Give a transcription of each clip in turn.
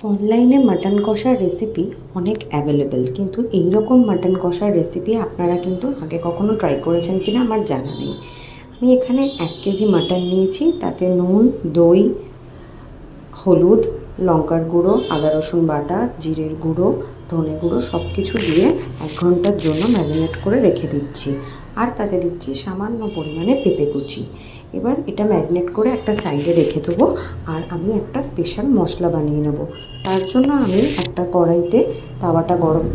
অনলাইনে মাটন কষার রেসিপি অনেক অ্যাভেলেবেল, কিন্তু এই রকম মাটন কষার রেসিপি আপনারা কিন্তু আগে কখনো ট্রাই করেছেন কিনা আমার জানা নেই। আমি এখানে 1 কেজি মাটন নিয়েছি, তাতে নুন, দই, হলুদ, লঙ্কার গুঁড়ো, আদা রসুন বাটা, জিরের গুঁড়ো, ধনে গুঁড়ো সব কিছু দিয়ে 1 ঘন্টার জন্য ম্যারিনেট করে রেখে দিচ্ছি। আর তাতে দিচ্ছি সামান্য পরিমাণে পেঁপে কুচি। এবার এটা ম্যারিনেট করে একটা সাইডে রেখে দেবো। আর আমি একটা স্পেশাল মশলা বানিয়ে নেব। তার জন্য আমি একটা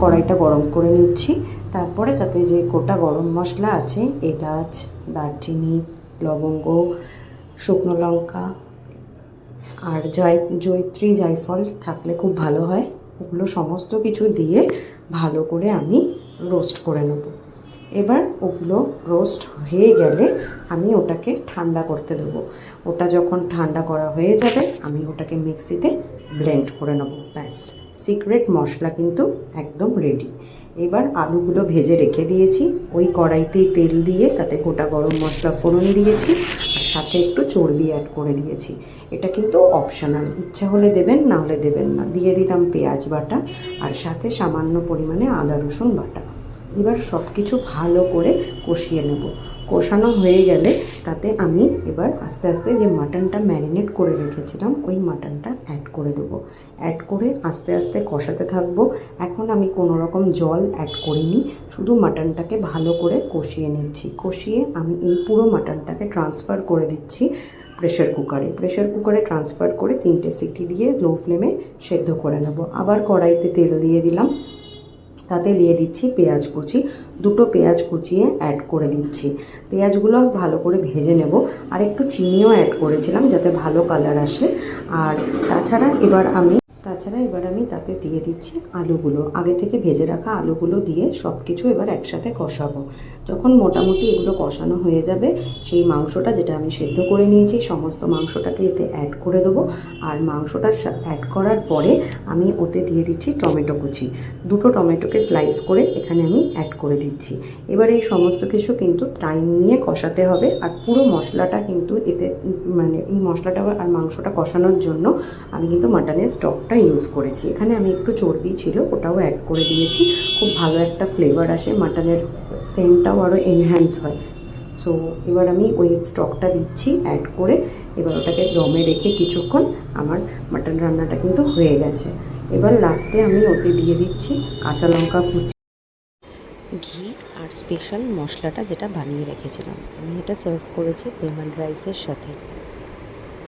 কড়াইটা গরম করে নিচ্ছি। তারপরে তাতে যে গোটা গরম মশলা আছে, এলাচ, দারচিনি, লবঙ্গ, শুকনো লঙ্কা আর জয়িত্রী জায়ফল থাকলে খুব ভালো হয়, ওগুলো সমস্ত কিছু দিয়ে ভালো করে আমি রোস্ট করে নেব। এবার ওগুলো রোস্ট হয়ে গেলে আমি ওটাকে ঠান্ডা করতে দেবো। ওটা যখন ঠান্ডা করা হয়ে যাবে আমি ওটাকে মিক্সিতে ব্লেন্ড করে নেব। ব্যাস, সিক্রেট মশলা কিন্তু একদম রেডি। এবার আলুগুলো ভেজে রেখে দিয়েছি, ওই কড়াইতেই তেল দিয়ে তাতে গোটা গরম মশলা ফোড়ন দিয়েছি আর সাথে একটু চর্বি অ্যাড করে দিয়েছি। এটা কিন্তু অপশনাল, ইচ্ছা হলে দেবেন, না হলে দেবেন না। দিয়ে দিলাম পেঁয়াজ বাটা আর সাথে সামান্য পরিমাণে আদা রসুন বাটা। এবার সব কিছু ভালো করে কষিয়ে নেব। কষানো হয়ে গেলে তাতে আমি এবার আস্তে আস্তে যে মাটনটা ম্যারিনেট করে রেখেছিলাম ওই মাটনটা অ্যাড করে দেবো। অ্যাড করে আস্তে আস্তে কষাতে থাকবো। এখন আমি কোনো রকম জল অ্যাড করিনি, শুধু মাটনটাকে ভালো করে কষিয়ে নিচ্ছি। কষিয়ে আমি এই পুরো মাটনটাকে ট্রান্সফার করে দিচ্ছি প্রেশার কুকারে ট্রান্সফার করে 3টে সিটি দিয়ে লো ফ্লেমে সেদ্ধ করে নেব। আবার কড়াইতে তেল দিয়ে দিলাম, তাতে দিয়ে দিচ্ছি পেঁয়াজ কুচি। 2টো পেঁয়াজ কুচিয়ে অ্যাড করে দিচ্ছি। পেঁয়াজগুলো ভালো করে ভেজে নেব। আর একটু চিনিও অ্যাড করেছিলাম যাতে ভালো কালার আসে। আর তাছাড়া এবার আমি তাতে দিয়ে দিচ্ছি আলুগুলো, আগে থেকে ভেজে রাখা আলুগুলো দিয়ে সব কিছু এবার একসাথে কষাবো। যখন মোটামুটি এগুলো কষানো হয়ে যাবে, সেই মাংসটা যেটা আমি সেদ্ধ করে নিয়েছি সমস্ত মাংসটাকে এতে অ্যাড করে দেবো। আর মাংসটা অ্যাড করার পরে আমি ওতে দিয়ে দিচ্ছি টমেটো কুচি। 2টো টমেটোকে স্লাইস করে এখানে আমি অ্যাড করে দিচ্ছি। এবার এই সমস্ত কিছু কিন্তু টাইম নিয়ে কষাতে হবে। আর পুরো মশলাটা কিন্তু এতে এই মশলাটা আর মাংসটা কষানোর জন্য আমি কিন্তু মাটনের স্টকটা ইউজ করেছি। এখানে আমি একটু চর্বি ছিল ওটাও অ্যাড করে দিয়েছি। খুব ভালো একটা ফ্লেভার আসে, মাটনের সেন্টটাও আরও এনহ্যান্স হয়। সো এবার আমি ওই স্টকটা দিচ্ছি অ্যাড করে। এবার ওটাকে দমে রেখে কিছুক্ষণ আমার মাটন রান্নাটা কিন্তু হয়ে গেছে। এবার লাস্টে আমি ওতে দিয়ে দিচ্ছি কাঁচা লঙ্কা কুচি, ঘি আর স্পেশাল মশলাটা যেটা বানিয়ে রেখেছিলাম। আমি এটা সার্ভ করেছি লেমন রাইসের সাথে।